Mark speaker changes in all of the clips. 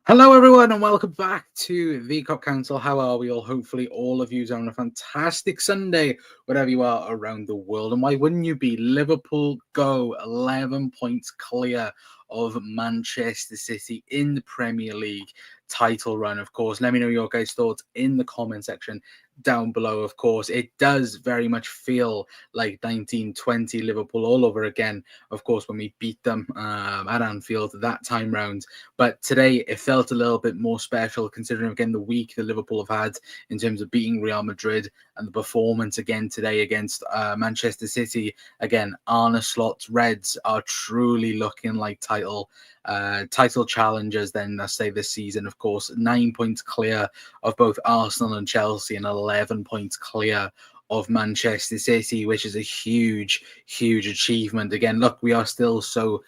Speaker 1: Hello, everyone, and welcome back to the Cop Council. How are we all? Hopefully, all of you are on a fantastic Sunday, wherever you are around the world. And why wouldn't you be? Liverpool go 11 points clear of Manchester City in the Premier League title run, of course. Let me know your guys' thoughts in the comment section down below, of course. It does very much feel like 1920 Liverpool all over again, of course, when we beat them at Anfield that time round. But today it felt a little bit more special considering, again, the week that Liverpool have had in terms of beating Real Madrid and the performance again today against Manchester City. Again, Arne Slot's Reds are truly looking like title challengers then, I say, this season. Of course, 9 points clear of both Arsenal and Chelsea and 11 points clear of Manchester City, which is a huge achievement. Again, look, we are still so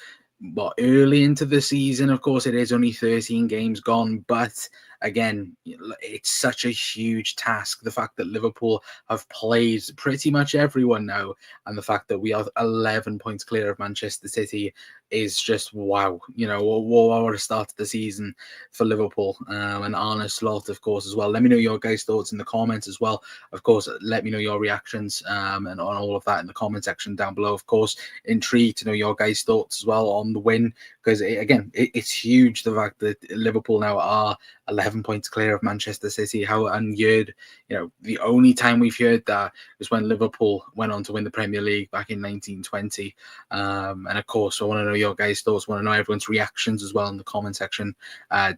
Speaker 1: early into the season. Of course, it is only 13 games gone, but again, it's such a huge task. The fact that Liverpool have played pretty much everyone now, and the fact that we are 11 points clear of Manchester City is just wow. What a start to the season for Liverpool, and Arne Slot, of course, as well. Let me know your guys' thoughts in the comments as well. Of course, let me know your reactions and on all of that in the comment section down below. Of course, intrigued to know your guys' thoughts as well on the win, because it's huge, the fact that Liverpool now are 11 points clear of Manchester City. How unheard, the only time we've heard that was when Liverpool went on to win the Premier League back in 1920. And of course, I want to know your guys' thoughts, want to know everyone's reactions as well in the comment section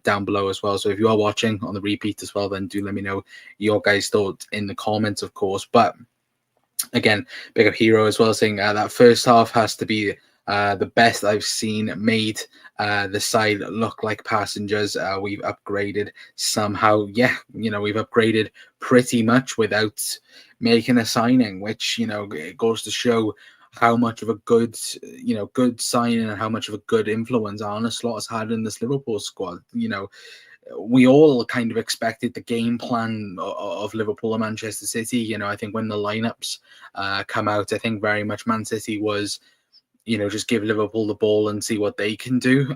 Speaker 1: down below as well. So if you are watching on the repeat as well, then do let me know your guys' thoughts in the comments, of course. But again, big up Hero as well, saying that first half has to be the best I've seen, made the side look like passengers. We've upgraded somehow. Yeah, we've upgraded pretty much without making a signing, which, it goes to show how much of a good signing and how much of a good influence Arne Slot has had in this Liverpool squad. We all kind of expected the game plan of Liverpool and Manchester City. I think when the lineups come out, I think very much Man City was, just give Liverpool the ball and see what they can do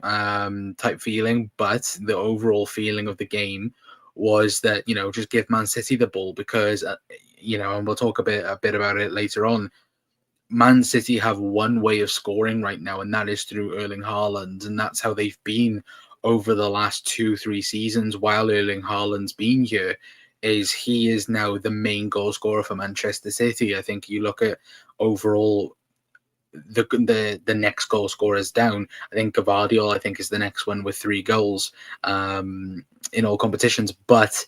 Speaker 1: type feeling. But the overall feeling of the game was that, just give Man City the ball because, and we'll talk a bit about it later on. Man City have one way of scoring right now, and that is through Erling Haaland, and that's how they've been over the last 2-3 seasons while Erling Haaland's been here. He is now the main goal scorer for Manchester City. I think you look at overall the next goal scorers down. I think Gavardiol, is the next one with 3 goals in all competitions, but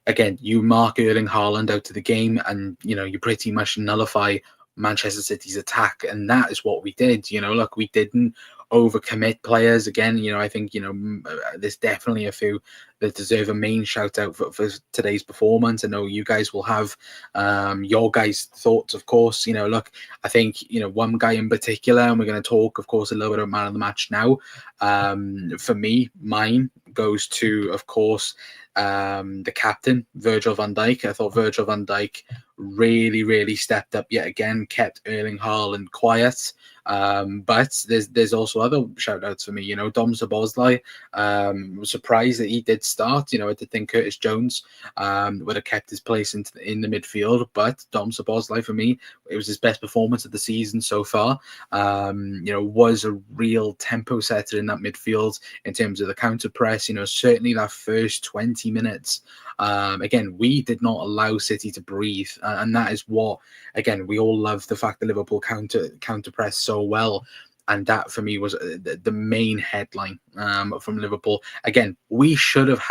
Speaker 1: again, you mark Erling Haaland out of the game, and you pretty much nullify Manchester City's attack, and that is what we did. Look, we didn't overcommit players. Again, I think there's definitely a few that deserve a main shout out for today's performance. I know you guys will have your guys' thoughts, of course. Look, I think one guy in particular, and we're going to talk, of course, a little bit about man of the match now. For me, mine goes to, of course, the captain, Virgil van Dijk. I thought Virgil van Dijk really stepped up yet again, kept Erling Haaland quiet. But there's also other shout outs for me. Dom Szoboszlai, was surprised that he did start. I did think Curtis Jones would have kept his place in the midfield, but Dom Szoboszlai, for me, it was his best performance of the season so far. Was a real tempo setter in that midfield in terms of the counter press. Certainly that first 20 minutes. Again, we did not allow City to breathe, and that is what, again, we all love the fact that Liverpool counter press so well, and that for me was the main headline from Liverpool. Again, we should have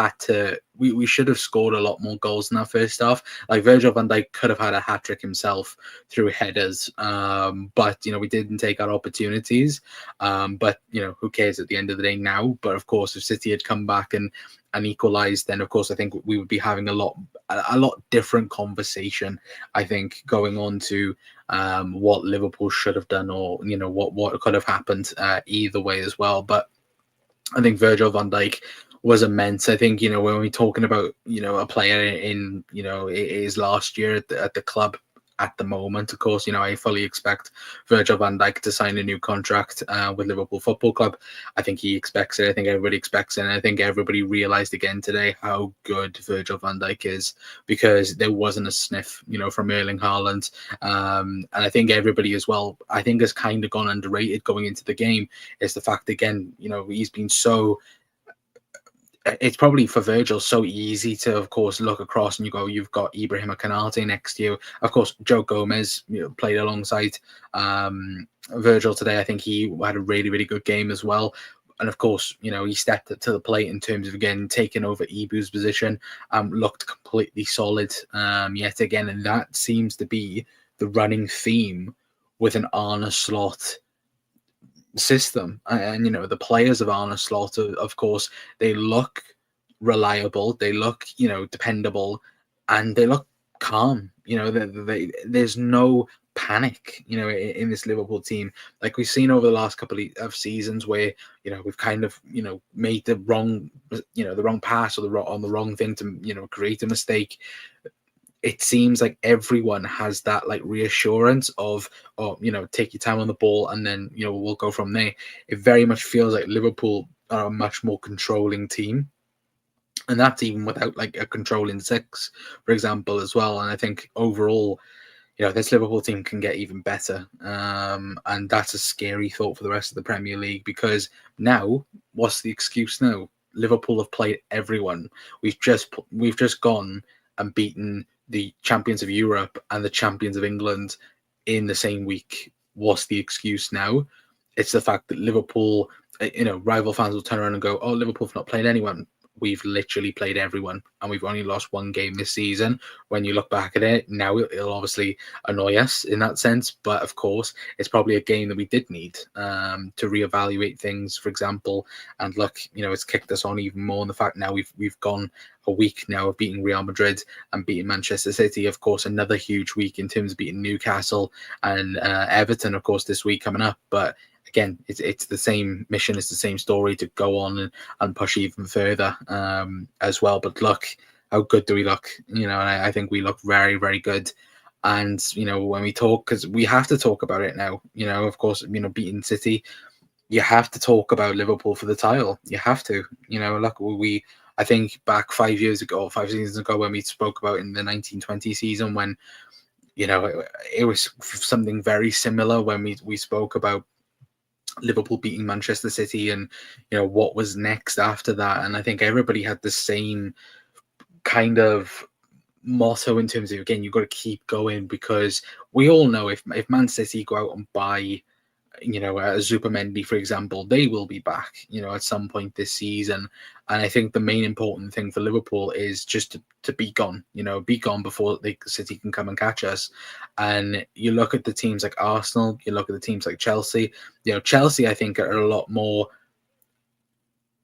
Speaker 1: we should have scored a lot more goals in that first half. Like, Virgil van Dijk could have had a hat-trick himself through headers, but we didn't take our opportunities. But who cares at the end of the day now? But of course, if City had come back and equalised, then of course I think we would be having a lot different conversation, I think, going on to what Liverpool should have done, or what could have happened either way as well. But I think Virgil van Dijk was immense. I think when we're talking about a player in his last year at the club, at the moment. Of course, I fully expect Virgil van Dijk to sign a new contract with Liverpool Football Club. I think he expects it. I think everybody expects it. And I think everybody realised again today how good Virgil van Dijk is, because there wasn't a sniff, from Erling Haaland. And I think everybody as well, I think has kind of gone underrated going into the game, is the fact, again, he's been so... It's probably for Virgil so easy to, of course, look across and you go, you've got Ibrahim Konate next to you. Of course, Joe Gomez played alongside Virgil today. I think he had a really, really good game as well. And of course, he stepped up to the plate in terms of, again, taking over Ibu's position, looked completely solid yet again. And that seems to be the running theme with an Arne Slot system. And the players of Arne Slot, of course, they look reliable, they look dependable, and they look calm. There's no panic in this Liverpool team, like we've seen over the last couple of seasons, where we've kind of made the wrong pass or on the wrong thing to create a mistake. It seems like everyone has that like reassurance of, take your time on the ball and then, we'll go from there. It very much feels like Liverpool are a much more controlling team. And that's even without like a controlling six, for example, as well. And I think overall, this Liverpool team can get even better. And that's a scary thought for the rest of the Premier League, because now, what's the excuse now? Liverpool have played everyone. We've just gone and beaten the champions of Europe and the champions of England in the same week. What's the excuse now? It's the fact that Liverpool, rival fans will turn around and go, oh, Liverpool have not played anyone. We've literally played everyone, and we've only lost one game this season. When you look back at it, now it'll obviously annoy us in that sense. But of course, it's probably a game that we did need to reevaluate things, for example. And look, it's kicked us on even more in the fact now we've gone a week now of beating Real Madrid and beating Manchester City. Of course, another huge week in terms of beating Newcastle and Everton, of course, this week coming up. But again, it's the same mission, it's the same story to go on and push even further as well. But look, how good do we look? And I think we look very, very good. And, when we talk, because we have to talk about it now, of course, beating City, you have to talk about Liverpool for the title. You have to, look, I think back 5 seasons ago, when we spoke about in the 1920 season, when, it was something very similar when we spoke about Liverpool beating Manchester City and, what was next after that. And I think everybody had the same kind of motto in terms of, again, you've got to keep going, because we all know if Man City go out and buy, a Zupermendy, for example, they will be back, at some point this season. And I think the main important thing for Liverpool is just to be gone, be gone before the City can come and catch us. And you look at the teams like Arsenal, you look at the teams like Chelsea. Chelsea, I think, are a lot more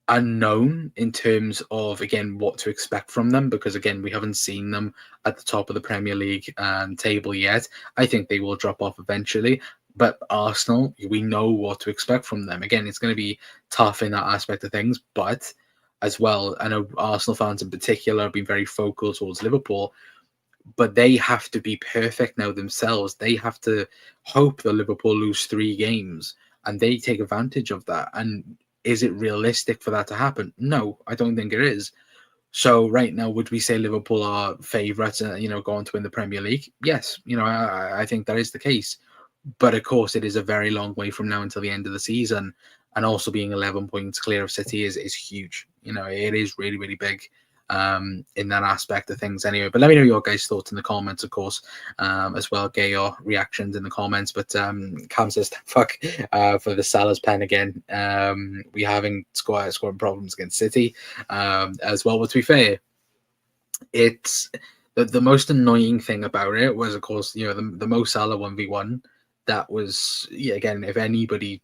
Speaker 1: unknown in terms of, again, what to expect from them, because again, we haven't seen them at the top of the Premier League table yet. I think they will drop off eventually. But Arsenal, we know what to expect from them. Again, it's going to be tough in that aspect of things. But as well, I know Arsenal fans in particular have been very vocal towards Liverpool, but they have to be perfect now themselves. They have to hope that Liverpool lose 3 games and they take advantage of that. And is it realistic for that to happen? No, I don't think it is. So right now, would we say Liverpool are favourites, going to win the Premier League? Yes, I think that is the case. But of course, it is a very long way from now until the end of the season. And also being 11 points clear of City is huge. It is really, really big in that aspect of things anyway. But let me know your guys' thoughts in the comments, of course, as well. Get your reactions in the comments. But Cam says, fuck for the Salah's pen again. We having scoring problems against City as well. But to be fair, it's the most annoying thing about it was, of course, the Mo Salah 1v1. That was, again, if anybody,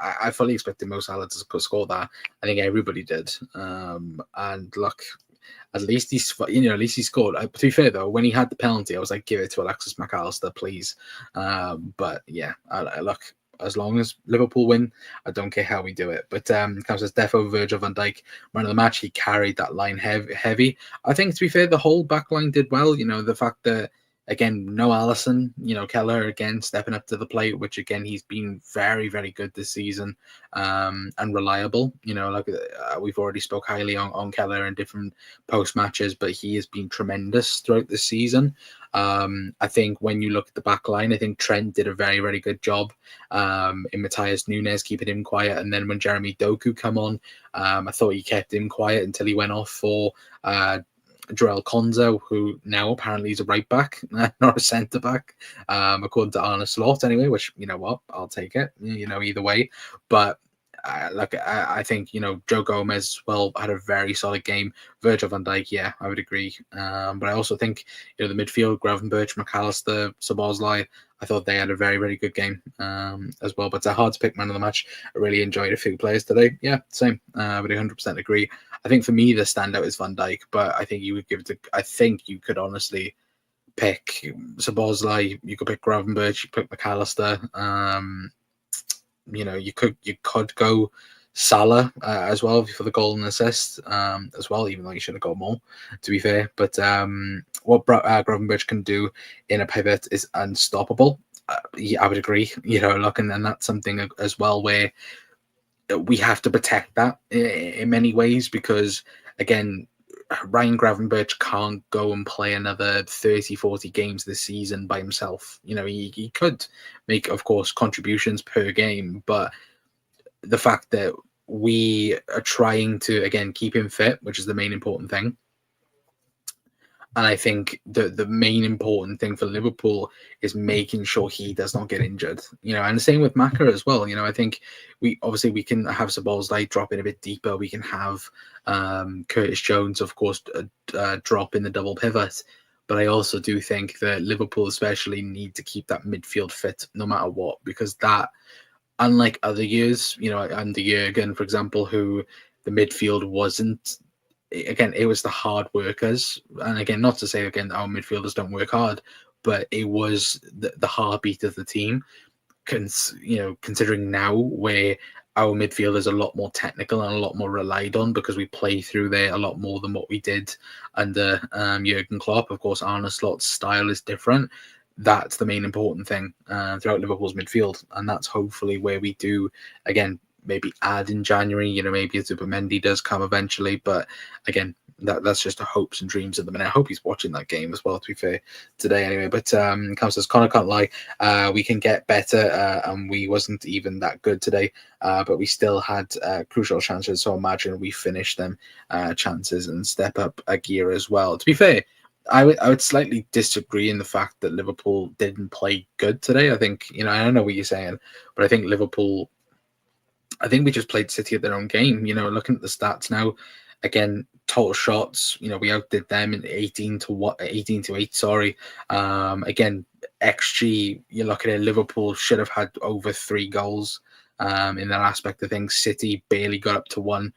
Speaker 1: I fully expected Mo Salah to score that. I think everybody did. And look, at least he scored. To be fair though, when he had the penalty, I was like, give it to Alexis McAllister, please. But yeah, look, as long as Liverpool win, I don't care how we do it. But comes as defo Virgil van Dijk, man of the match. He carried that line heavy. I think, to be fair, the whole back line did well. The fact that Again, no Allison, Keller again stepping up to the plate, which again he's been very, very good this season, and reliable. Like we've already spoke highly on Keller in different post matches, but he has been tremendous throughout the season. I think when you look at the back line, I think Trent did a very, very good job in Matthias Nunes, keeping him quiet. And then when Jeremy Doku come on, I thought he kept him quiet until he went off for Joel Konza, who now apparently is a right back, not a centre back, according to Arne Slot anyway, which, you know what, I'll take it, either way. But I think, Joe Gomez, well, had a very solid game. Virgil van Dijk, yeah, I would agree. But I also think, the midfield, Gravenberch, McAllister, Szoboszlai, I thought they had a very, very good game as well. But it's hard to pick man of the match. I really enjoyed a few players today. Yeah, same. I would 100% agree. I think for me, the standout is Van Dijk, but I think you would give it to, I think you could honestly pick Szoboszlai, you could pick Gravenberch, you could pick McAllister. You could go Salah as well for the goal and assist as well, even though you should have got more, to be fair. But what Gravenberch can do in a pivot is unstoppable. Yeah, I would agree. And that's something as well where we have to protect that in many ways, because again, Ryan Gravenberch can't go and play another 30, 40 games this season by himself. He could make, of course, contributions per game, but the fact that we are trying to, again, keep him fit, which is the main important thing. And I think the main important thing for Liverpool is making sure he does not get injured, and the same with Maka as well. I think we can have Szoboszlai drop in a bit deeper. We can have Curtis Jones, of course, drop in the double pivot. But I also do think that Liverpool especially need to keep that midfield fit no matter what, because that, unlike other years, under Jurgen, for example, who the midfield wasn't, again, it was the hard workers. And again, not to say, again, our midfielders don't work hard, but it was the heartbeat of the team. Considering now where our midfield is a lot more technical and a lot more relied on, because we play through there a lot more than what we did under Jurgen Klopp. Of course, Arne Slot's style is different. That's the main important thing throughout Liverpool's midfield. And that's hopefully where we do, again, maybe add in January, maybe Zubimendi does come eventually. But again, that's just a hopes and dreams at the minute. I hope he's watching that game as well, to be fair, today anyway. But Cam says, Connor can't lie, we can get better, and we wasn't even that good today, but we still had crucial chances. So imagine we finish them chances and step up a gear as well. To be fair, I would slightly disagree in the fact that Liverpool didn't play good today. I think, I don't know what you're saying, but I think Liverpool, I think we just played City at their own game. Looking at the stats now, again, total shots, we outdid them in 18 to 8. Sorry. Again, XG, you're looking at Liverpool should have had over 3 goals in that aspect of things. City barely got up to 1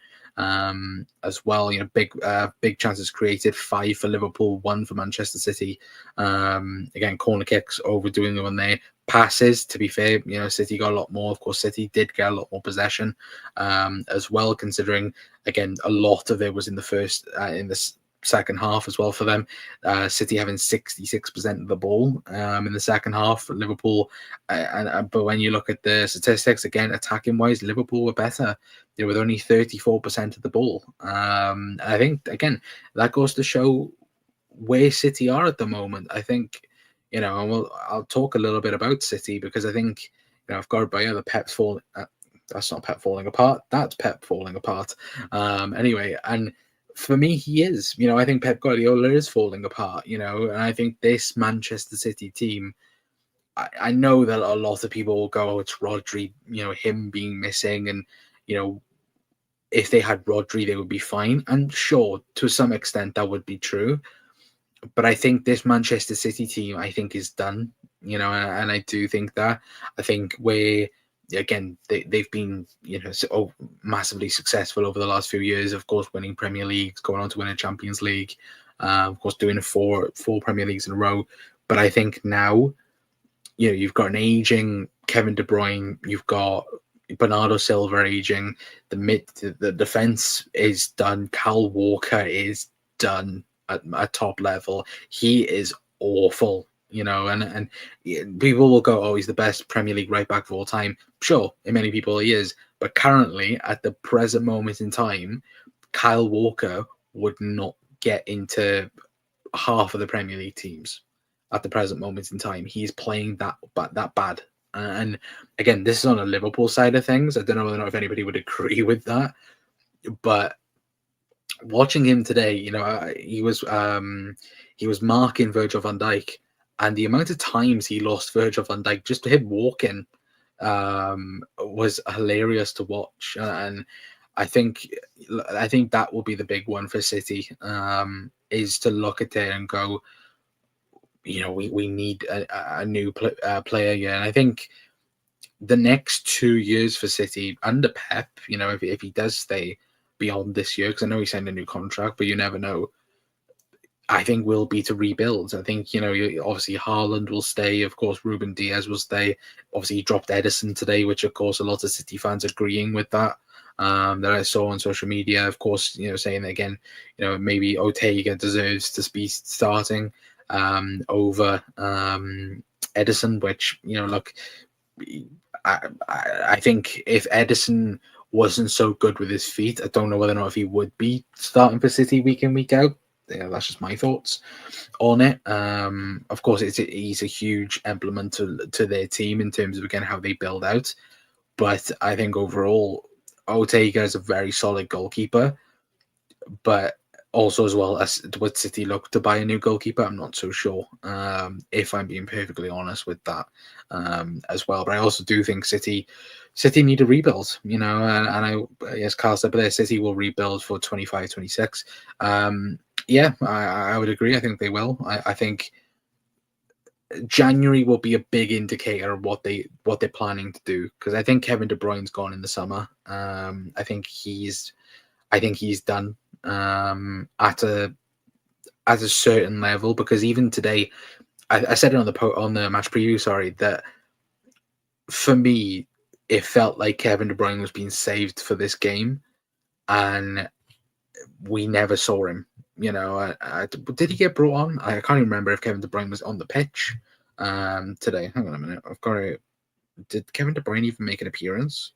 Speaker 1: as well. Big chances created, 5 for Liverpool, 1 for Manchester City. Again, corner kicks, overdoing them on there. Passes, to be fair, City got a lot more. Of course, City did get a lot more possession as well, considering, again, a lot of it was in the second half as well for them. City having 66% of the ball in the second half. Liverpool, but when you look at the statistics, again, attacking wise, Liverpool were better. With only 34% of the ball. I think, again, that goes to show where City are at the moment. I think, and I'll talk a little bit about City, because I think, I've got by the Pep's falling. That's not Pep falling apart. That's Pep falling apart. Anyway, and for me, he is. I think Pep Guardiola is falling apart. And I think this Manchester City team, I know that a lot of people will go, "Oh, it's Rodri." Him being missing, and if they had Rodri, they would be fine. And sure, to some extent, that would be true. But I think this Manchester City team, I think, is done, and I do think that. I think where, again, they've been, massively successful over the last few years, of course, winning Premier Leagues, going on to win a Champions League, of course, doing 4 Premier Leagues in a row. But I think now, you've got an aging Kevin De Bruyne, you've got Bernardo Silva aging, the defense is done. Kyle Walker is done at top level. He is awful and people will go, oh, he's the best Premier League right back of all time. Sure, in many people he is, but currently at the present moment in time, Kyle Walker would not get into half of the Premier League teams at the present moment in time. He's playing that bad. And again, this is on a Liverpool side of things. I don't know whether or not if anybody would agree with that, but watching him today, he was marking Virgil van Dijk, and the amount of times he lost Virgil van Dijk just to him walking was hilarious to watch. And I think that will be the big one for City, is to look at it and go, we need a new player here. And I think the next 2 years for City under Pep, if he does stay beyond this year, because I know he signed a new contract, but you never know. I think will be to rebuild. I think, obviously Haaland will stay. Of course, Ruben Diaz will stay. Obviously, he dropped Edison today, which, of course, a lot of City fans agreeing with that. That I saw on social media, of course, saying that again, maybe Ortega deserves to be starting over Edison, which, look, I think if Edison wasn't so good with his feet, I don't know whether or not if he would be starting for City week in, week out. That's just my thoughts on it. Of course, he's a huge implement to their team in terms of, again, how they build out. But I think overall, Ortega is a very solid goalkeeper. But also, as well, as would City look to buy a new goalkeeper? I'm not so sure, if I'm being perfectly honest with that, as well. But I also do think City need a rebuild, and I, as Carl said, but there, City will rebuild for 25-26. Yeah, I would agree. I think they will. I think January will be a big indicator of what they're planning to do, because I think Kevin De Bruyne's gone in the summer. I think he's done at a certain level, because even today, I said it on the match preview, sorry, that for me it felt like Kevin De Bruyne was being saved for this game, and we never saw him. Did he get brought on? I can't even remember if Kevin De Bruyne was on the pitch today. Hang on a minute, I've got it. Did Kevin De Bruyne even make an appearance?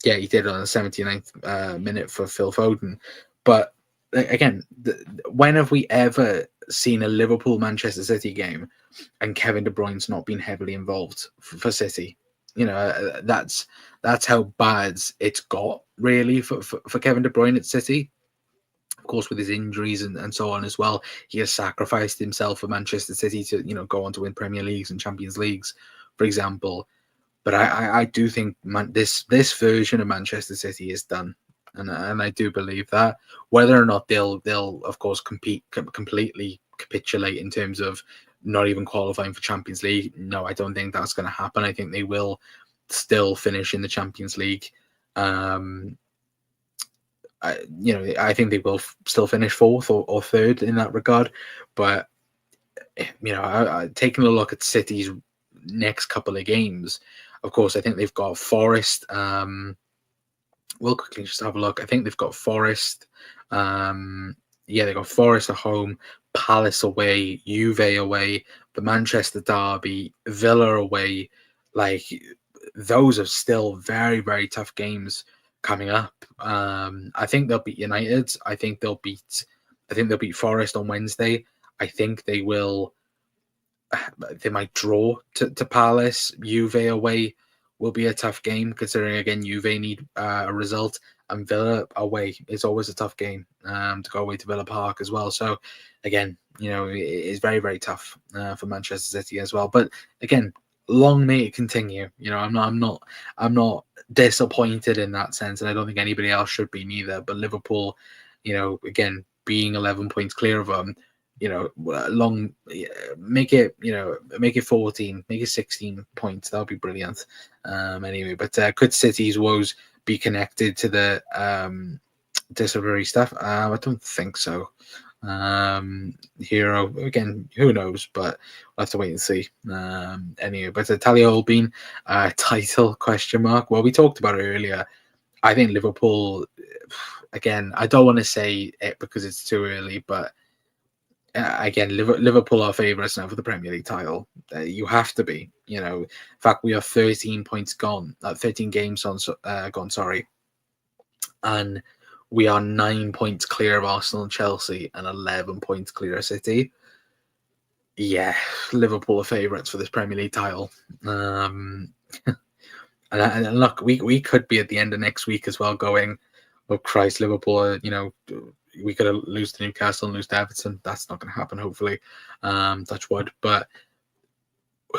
Speaker 1: Yeah, he did on the 79th minute for Phil Foden. But again, when have we ever seen a Liverpool-Manchester City game and Kevin De Bruyne's not been heavily involved for City? That's how bad it's got, really, for Kevin De Bruyne at City. Of course, with his injuries and so on as well, he has sacrificed himself for Manchester City to go on to win Premier Leagues and Champions Leagues, for example. But I do think this version of Manchester City is done, and I do believe that. Whether or not they'll of course completely capitulate in terms of not even qualifying for Champions League, no, I don't think that's going to happen. I think they will still finish in the Champions League. I think they will still finish fourth or third in that regard. But taking a look at City's next couple of games, of course, I think they've got Forest. We'll quickly just have a look. I think they've got Forest. They've got Forest at home, Palace away, Juve away, the Manchester derby, Villa away. Like, those are still very, very tough games coming up. I think they'll beat United. I think they'll beat Forest on Wednesday. I think they will. They might draw to Palace. Juve away will be a tough game, considering, again, Juve need a result, and Villa away is always a tough game to go away to Villa Park as well. So again, it is very, very tough for Manchester City as well. But again, long may it continue. I'm not disappointed in that sense, and I don't think anybody else should be neither. But Liverpool, again, being 11 points clear of them, make it 14, make it 16 points. That would be brilliant. Anyway, but could City's woes be connected to the disciplinary stuff? I don't think so. Hero, again, who knows, but we'll have to wait and see. Anyway, but Talia Olbin title ? Well, we talked about it earlier. I think Liverpool, again, I don't want to say it because it's too early, but again, Liverpool are favourites now for the Premier League title. You have to be. In fact, we are 13 points gone, 13 games gone. Sorry, and we are 9 points clear of Arsenal and Chelsea, and 11 points clear of City. Yeah, Liverpool are favourites for this Premier League title. And look, we could be at the end of next week as well going, oh Christ, Liverpool, we could lose to Newcastle and lose to Everton. That's not going to happen, hopefully. Touch wood. But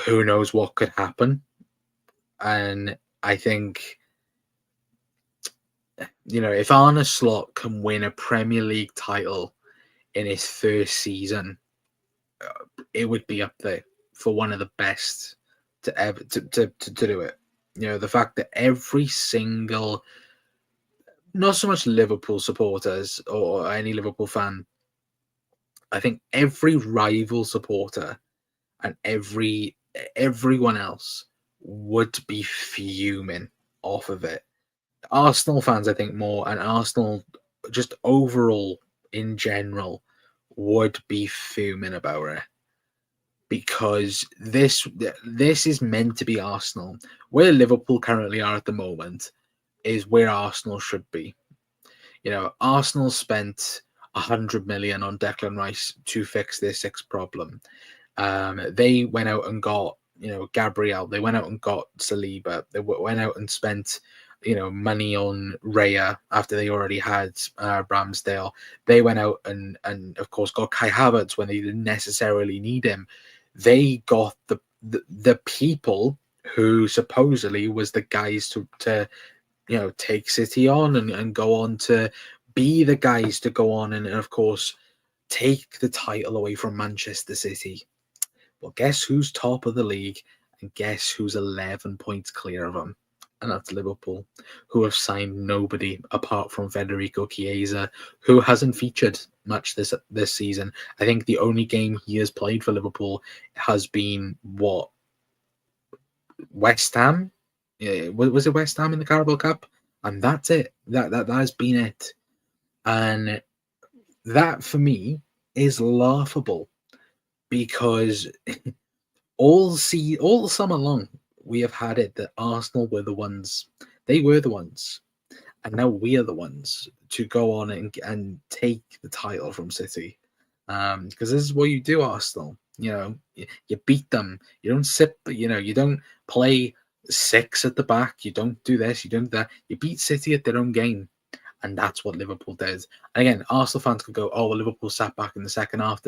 Speaker 1: who knows what could happen. And I think, if Arne Slot can win a Premier League title in his first season, it would be up there for one of the best to ever to do it. The fact that every single, not so much Liverpool supporters or any Liverpool fan, I think every rival supporter and everyone else would be fuming off of it. Arsenal fans, I think, more, and Arsenal just overall in general would be fuming about it, because this is meant to be Arsenal. Where Liverpool currently are at the moment is where Arsenal should be. Arsenal spent 100 million on Declan Rice to fix their sixth problem. They went out and got, Gabriel. They went out and got Saliba. They went out and spent, money on Raya after they already had Ramsdale. They went out and of course got Kai Havertz when they didn't necessarily need him. They got the people who supposedly was the guys to take City on and go on to be the guys to go on and of course take the title away from Manchester City. Well, guess who's top of the league, and guess who's 11 points clear of them? And that's Liverpool, who have signed nobody apart from Federico Chiesa, who hasn't featured much this season. I think the only game he has played for Liverpool has been West Ham. Yeah, was it West Ham in the Carabao Cup? And that's it. That has been it. And that for me is laughable, because all summer long we have had it that Arsenal were the ones. They were the ones, and now we are the ones to go on and take the title from City. Because this is what you do, Arsenal. You beat them. You don't sit. You don't play six at the back. You don't do this. You don't do that. You beat City at their own game. And that's what Liverpool does. And again, Arsenal fans could go, oh, well, Liverpool sat back in the second half.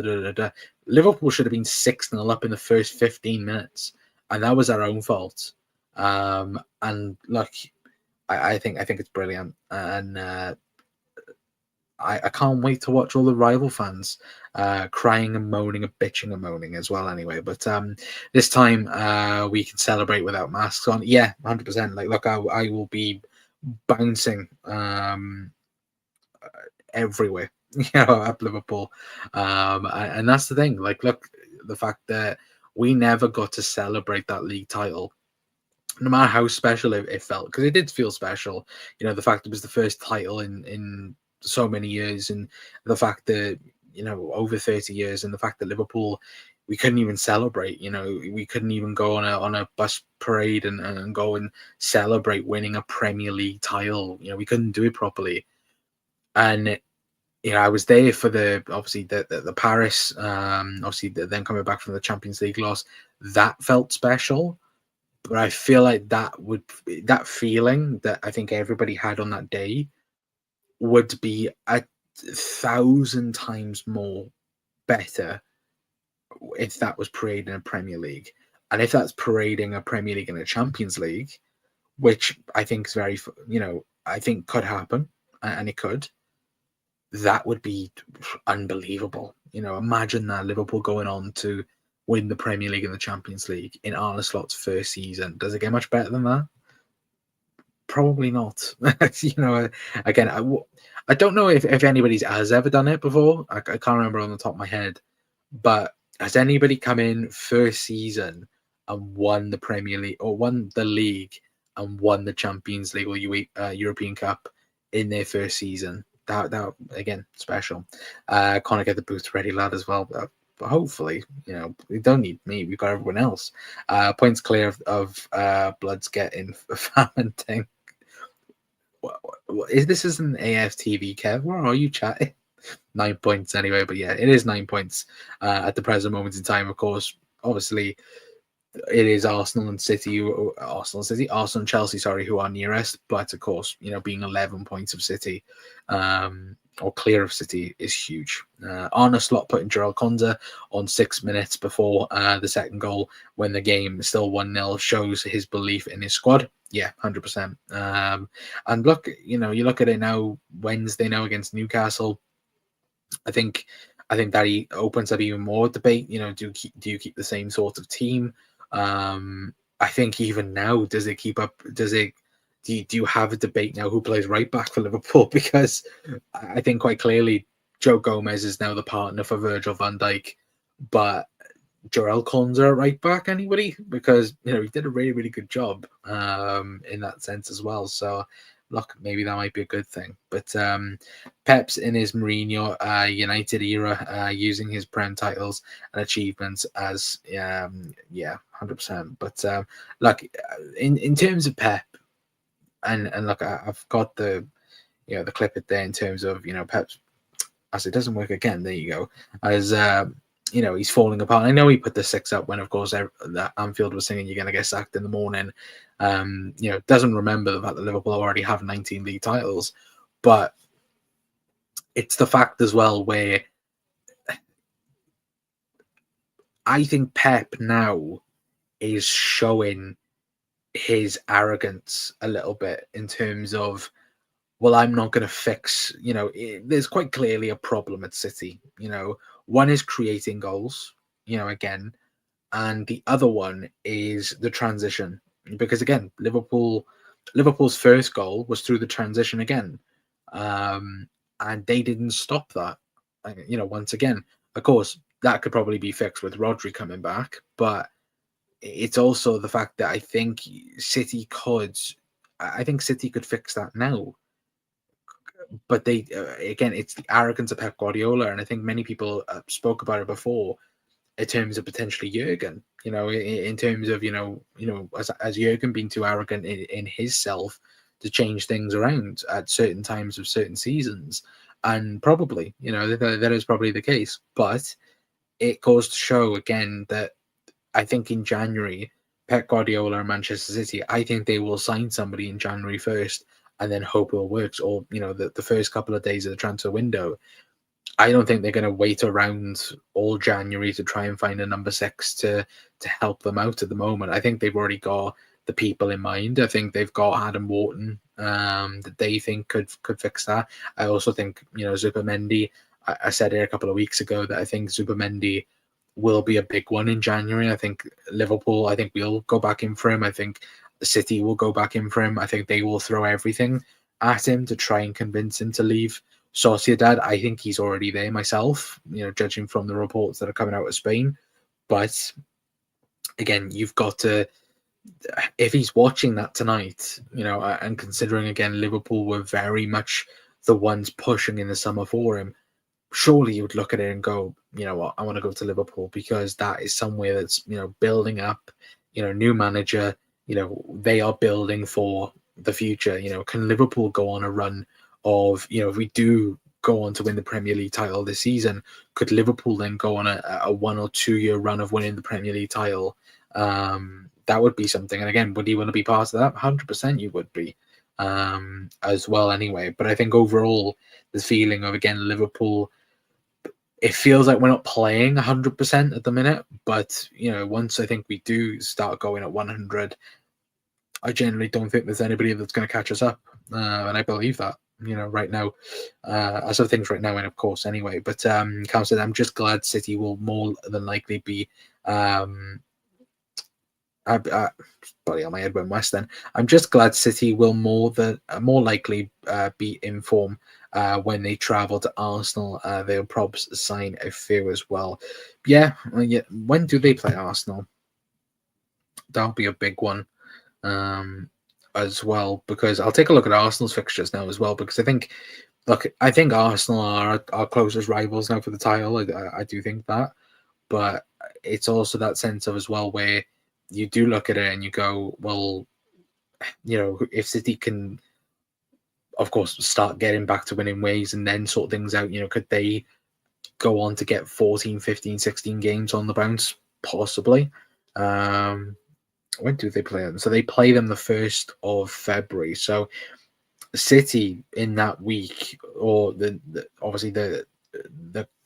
Speaker 1: Liverpool should have been 6-0 up in the first 15 minutes. And that was our own fault. And look, I think it's brilliant. And I can't wait to watch all the rival fans crying and moaning and bitching and moaning as well anyway. But this time we can celebrate without masks on. Yeah, 100%. Like, look, I will be bouncing everywhere, at Liverpool. And that's the thing. Like, look, the fact that we never got to celebrate that league title, no matter how special it felt, because it did feel special. The fact it was the first title in so many years, and the fact that over 30 years, and the fact that Liverpool, we couldn't even celebrate. We couldn't even go on a bus parade and go and celebrate winning a Premier League title. We couldn't do it properly. And I was there for the Paris, obviously then coming back from the Champions League loss. That felt special. But I feel like that feeling that I think everybody had on that day would be 1,000 times more better if that was parading a Premier League. And if that's parading a Premier League and a Champions League, which I think is I think could happen, and it could, that would be unbelievable. Imagine that, Liverpool going on to win the Premier League and the Champions League in Arne Slot's first season. Does it get much better than that? Probably not. Again, I don't know if anybody's has ever done it before. I can't remember on the top of my head. But has anybody come in first season and won the Premier League, or won the league and won the Champions League or European Cup in their first season? that again special. Connor, get the booth ready, lad, as well. But hopefully, we don't need me. We've got everyone else. Points clear of Blood's getting famine thing. This is an AFTV, Kev? Where are you chatting? 9 points anyway, but yeah, it is 9 points at the present moment in time. Of course, obviously, it is Arsenal and Chelsea, sorry, who are nearest. But of course, being 11 points of City, or clear of City, is huge. Arne Slot putting Jarell Konza on 6 minutes before the second goal when the game is still 1-0 shows his belief in his squad. Yeah, 100%. And look, you look at it now, Wednesday now against Newcastle. I think that he opens up even more debate. Do you keep the same sort of team? I think even now, does it keep up? Do you have a debate now who plays right back for Liverpool? Because I think quite clearly Joe Gomez is now the partner for Virgil van Dijk, but Jarell Konza at right back, anybody? Because he did a really, really good job in that sense as well. So look, maybe that might be a good thing. But Pep's in his Mourinho United era, using his Prem titles and achievements as 100%. But look, in terms of Pep, and look, I've got the the clip it there in terms of Pep's, as it doesn't work again. There you go. As he's falling apart. I know he put the 6 up when, of course, that Anfield was singing "You're gonna get sacked in the morning." Doesn't remember the fact that Liverpool already have 19 league titles, but it's the fact as well where I think Pep now is showing his arrogance a little bit in terms of, well, I'm not going to fix, there's quite clearly a problem at City. One is creating goals, again, and the other one is the transition. Because again, Liverpool's first goal was through the transition again, and they didn't stop that. Once again, of course, that could probably be fixed with Rodri coming back, but it's also the fact that I think City could fix that now. But they again, it's the arrogance of Pep Guardiola, and I think many people spoke about it before in terms of potentially Jurgen. In terms of as Jurgen being too arrogant in his self to change things around at certain times of certain seasons, and probably that is probably the case. But it goes to show again that I think in January, Pep Guardiola and Manchester City, I think they will sign somebody in January 1st and then hope it all works, or the first couple of days of the transfer window. I don't think they're going to wait around all January to try and find a number 6 to help them out at the moment. I think they've already got the people in mind. I think they've got Adam Wharton that they think could fix that. I also think Zubimendi. I said it a couple of weeks ago that I think Zubimendi will be a big one in January. I think Liverpool, we'll go back in for him. I think the City will go back in for him. I think they will throw everything at him to try and convince him to leave Sociedad. I think he's already there myself, judging from the reports that are coming out of Spain. But again, you've got to, if he's watching that tonight, and considering again, Liverpool were very much the ones pushing in the summer for him, surely you would look at it and go, you know what, I want to go to Liverpool because that is somewhere that's, building up, new manager, they are building for the future. Can Liverpool go on a run of, if we do go on to win the Premier League title this season, could Liverpool then go on a 1 or 2 year run of winning the Premier League title? That would be something. And again, would you want to be part of that? 100% you would be, as well anyway. But I think overall, the feeling of, again, Liverpool, it feels like we're not playing 100% at the minute, but once I think we do start going at 100, I generally don't think there's anybody that's going to catch us up, and I believe that right now, as of things right now, and of course anyway. But Cal said, I'm just glad City will more than likely be. Body on my head went west. Then I'm just glad City will more likely be in form when they travel to Arsenal. They'll probably sign a few as well. Yeah. When do they play Arsenal? That'll be a big one as well, because I'll take a look at Arsenal's fixtures now as well, because I think look, I think Arsenal are our closest rivals now for the title. I do think that, but it's also that sense of as well where you do look at it and you go, well, if City can, of course, start getting back to winning ways and then sort things out, could they go on to get 14, 15, 16 games on the bounce? Possibly. When do they play them? So they play them the 1st of February. So City in that week, or obviously the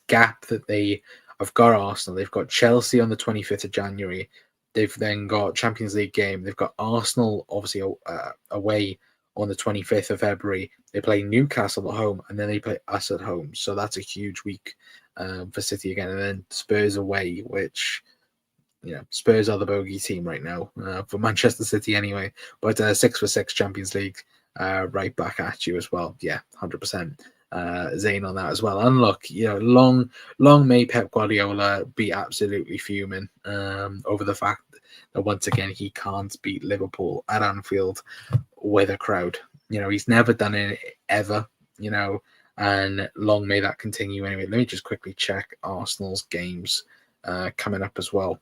Speaker 1: gap that they have got Arsenal, they've got Chelsea on the 25th of January. They've then got Champions League game. They've got Arsenal obviously away on the 25th of February. They play Newcastle at home, and then they play us at home. So that's a huge week for City again. And then Spurs away, which Spurs are the bogey team right now for Manchester City anyway. But 6-for-6 Champions League right back at you as well. Yeah, 100%. Zane on that as well. And look, long may Pep Guardiola be absolutely fuming over the fact that once again he can't beat Liverpool at Anfield with a crowd. He's never done it ever. And long may that continue anyway. Let me just quickly check Arsenal's games coming up as well.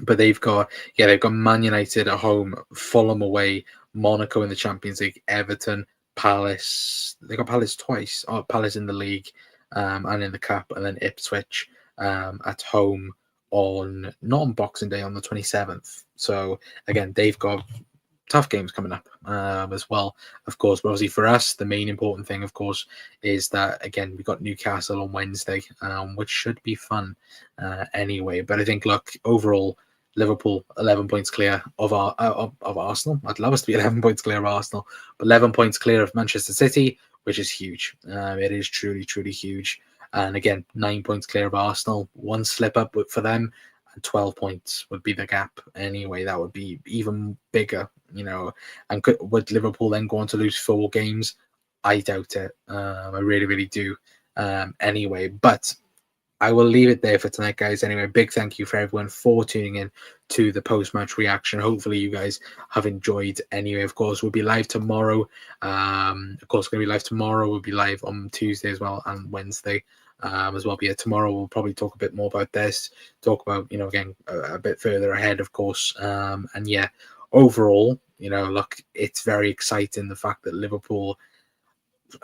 Speaker 1: But they've got Man United at home, Fulham away, Monaco in the Champions League, Everton, Palace. They got Palace twice. Oh, Palace in the league and in the cup, and then Ipswich at home not on Boxing Day, on the 27th. So again, they've got tough games coming up as well, of course. But obviously for us, the main important thing, of course, is that again we've got Newcastle on Wednesday, which should be fun anyway. But I think, look, overall, Liverpool 11 points clear of Arsenal. I'd love us to be 11 points clear of Arsenal, but 11 points clear of Manchester City, which is huge. It is truly, truly huge. And again, 9 points clear of Arsenal. One slip up for them, and 12 points would be the gap anyway. That would be even bigger, And would Liverpool then go on to lose 4 games? I doubt it. I really, really do. Anyway, but I will leave it there for tonight, guys. Anyway, big thank you for everyone for tuning in to the post-match reaction. Hopefully you guys have enjoyed anyway. Of course, we'll be live tomorrow. We'll be live on Tuesday as well, and Wednesday as well. But yeah, tomorrow we'll probably talk a bit more about this, talk about, again, a bit further ahead, of course. And yeah, overall, look, it's very exciting, the fact that Liverpool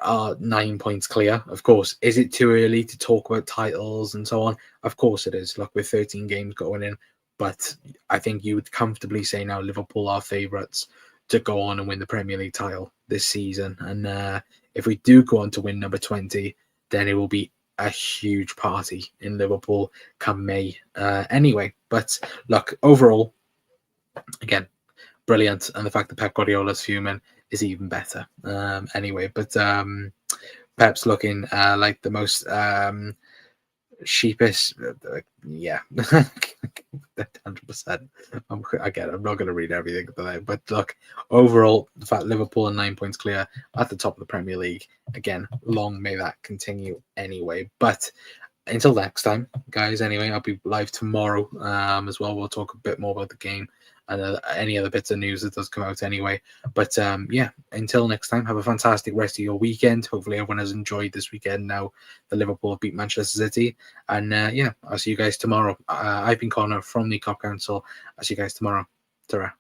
Speaker 1: are 9 points clear. Of course, is it too early to talk about titles and so on? Of course it is. Look, with 13 games going in, but I think you would comfortably say now Liverpool are favourites to go on and win the Premier League title this season. And if we do go on to win number 20, then it will be a huge party in Liverpool come May. Anyway, but look, overall, again, brilliant. And the fact that Pep Guardiola's fuming is even better. Anyway, but Pep's looking like the most sheepish. Yeah, 100%. Again, I'm not going to read everything today, but look, overall, the fact Liverpool are 9 points clear at the top of the Premier League. Again, long may that continue anyway. But until next time, guys, anyway, I'll be live tomorrow as well. We'll talk a bit more about the game and any other bits of news that does come out anyway. But yeah, until next time, have a fantastic rest of your weekend. Hopefully everyone has enjoyed this weekend now that Liverpool have beat Manchester City. And yeah, I'll see you guys tomorrow. I've been Connor from the Cop Council. I'll see you guys tomorrow. Ta-ra.